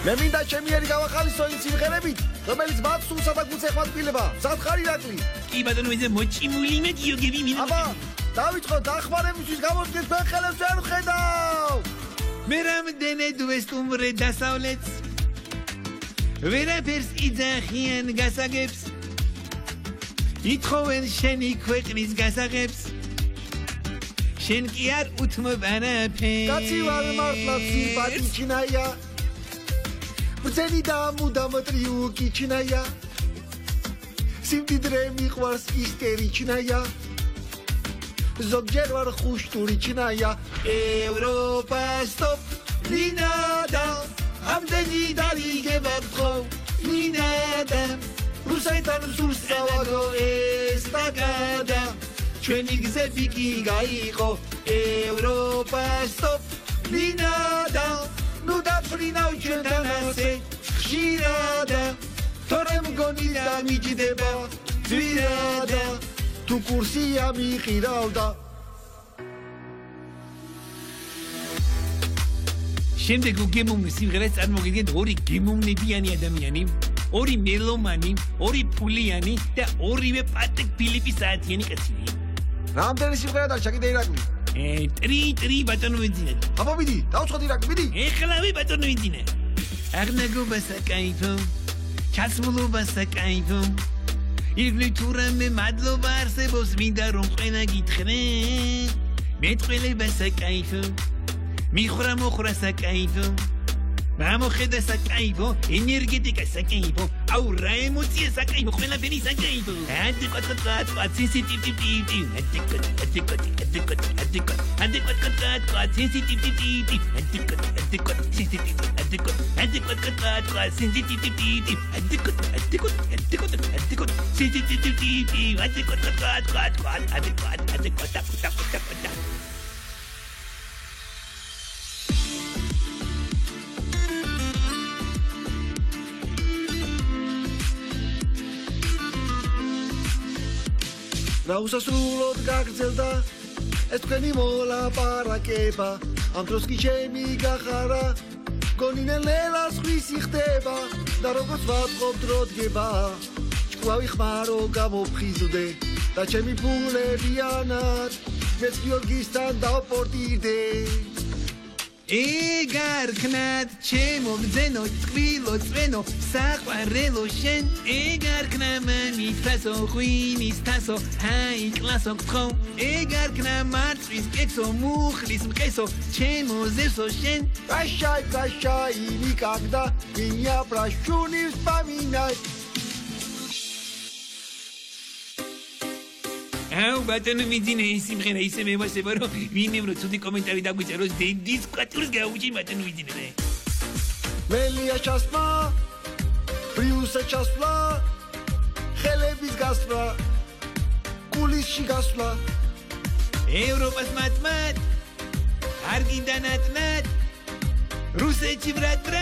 მე მინდა ჩემი ერი გავახალისო იმ სიმღერებით, რომელიც მათ სულსა და გულს ეხმატბილება. მზად ირაკლი? კი ბატონო, მე მოჭიმული მე გიოგები მინდა. აბა, დავიწყოთ დახმარებისთვის გამოდგეთ თქვენ ხელებს ვერ ვხედავ. მე რამდენი დვესტუმრე დასავლეთს ვერაფერს იძახიან გასაგებს ითხოვენ შენი ქვეყნის გასაღებს შენ კი არ უთმობ არაფერს კაცი ვარ მართლა სიმპათიჩნაია ბრძენი და მუდამ ტრიუკი ჩნაია სიმდიდრე მიყვარს ისტერიჩნაია ზოგჯერ ვარ ხუშტური ჩნაია ევროპა სტოპ ლინადა ამდენი დალიგება გხო ლინადა რუსეთთან სულს ავაგო ესტაკადა ჩვენი გზები კი გაიყო ევროპა სტოპ ლინადა ნუ დაფრინავ ჩვენთან ასე ხშირადა თორემ მგონი და მიჯდება ძვირადა თუ კურსია მიყირავდა შემდეგ გემოვნების სიმღერას წარმოგიდგენთ ორი გემოვნებიანი ადამიანი, ორი მელომანი, ორი ფულიანი და ორივე პატეკ ფილიპის საათიანი კაცი. რამდენი სიმღერა დარჩა კიდე ირაკლი? ტრი ბატონო ვიძინე. აბა მიდი, დავწყოთ ირაკლი, მიდი. ეხლავე ბატონო ვიძინე. აღნაგობა საკაიფო, ჩასმულობა საკაიფო. ირგვლივ თუ რამე მადლობა არსებობს, მინდა რომ ყველა გითხრენ. მეტყველება საკაიფო. მიხრა მოხრა საკაიფო. გამოხედა საკაიფო, ენერგეტიკა საკაიფო, აუ რა ემოცია საკაიფო, ყველაფერი საკაიფო. ადეკვატ სენსიტივიტი, ადეკვატ სენსიტივიტი, რა უსასრულოდ გაგრძელდა ეს თქვენი მოლაპარაკება ამ დროს კი ჩემი გახარა გონინელას ხვისი ხდება და როგორც ვატყობ დრო დგება ჭკუავი ხმარო გამოფხიზდე და ჩემი ფულებიანად მეც გიორგისთან დავპორტირდე ეგარქნად ჩემო გძენო წყვილო წვენო საყვარელო შენ ეგარქნა მამის თასო ღვინის თასო ჰაი კლასო გთხო ეგარქნა მარწვის კექსო მუხლის მყესო ჩემო ზერსო შენ прощай никогда меня прощу не вспоминай აუ ბატონო მიძინე ის სიმღერა ისე მევასება რომ ვინმე რომ ცუდი კომენტარი დაგვიწეროს დედის კვატურს გაუჭი ბატონო მიძინე მელია ჩასმა პრიუსა ჩასვლა ხელების გასვლა კულისში გასვლა ევროპას მათმად არ გინდა ნათნად რუსეთში ბრატ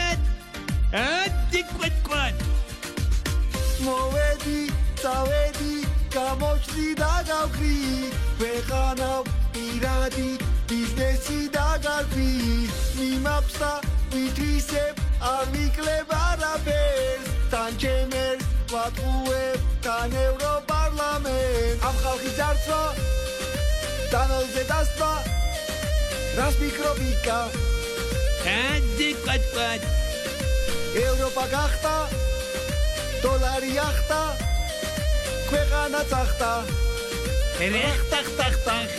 ადეკვატ მოვედი წავედი გამოჩდი და გავხრი ვეღანავ პირადი ბიზნესი და გარკვი მიმაფსა ვითვისებ არ მიკლებ არაფერს თან ჩემერს ვატყუებ თან ევროპარლამენტს ამ ხალხის ძარცვა დანოზე დასწვა რას მიკრობიკა ადეკვატ ევროპა გახდა დოლარი ახტა ქვეყანა წახტა რეხტახტახტახ